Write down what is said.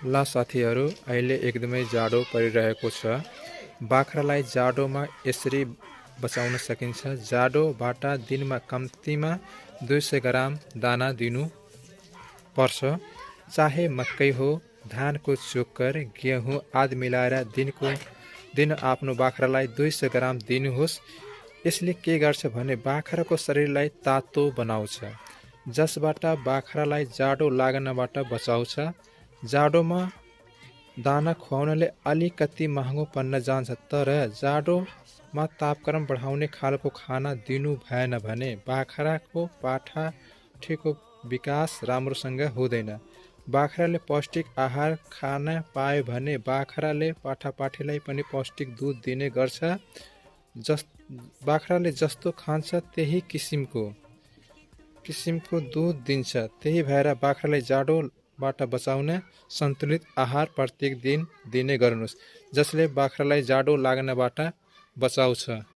ला साथीहरू, अहिले एकदमै जाडो परिरहेको छ। बाख्रालाई जाडोमा यसरी बचाउन सकिन्छ। जाडोबाट दिनमा कम्तीमा 200 ग्राम दाना दिनु पर्छ। चाहे मकै हो, धानको चोकर, गेहूँ आदि मिलाएर दिन आफ्नो बाख्रालाई 200 ग्राम दिनुहोस्। यसले के गर्छ भने बाख्राको शरीरलाई तातो बनाउँछ, जसबाट बाख्रालाई जाडो लाग्नबाट बचाउँछ। जाडोमा दाना खुवाउनले अलिकति महँगो पर्न जान्छ, तर जाडोमा तापक्रम बढाउने खालको खाना दिनु भएन भने बाख्राको पाठाठीको विकास राम्रोसँग हुँदैन। बाख्राले पौष्टिक आहार खान पायो भने बाख्राले पाठापाठीलाई पनि पौष्टिक दूध दिने गर्छ। बाख्राले जस्तो खान्छ त्यही किसिमको दूध दिन्छ। त्यही भएर बाख्रालाई जाडोबाट बचाउन सन्तुलित आहार प्रत्येक दिन दिने गर्नुहोस्, जसले बाख्रालाई जाडो लाग्नबाट बचाउँछ।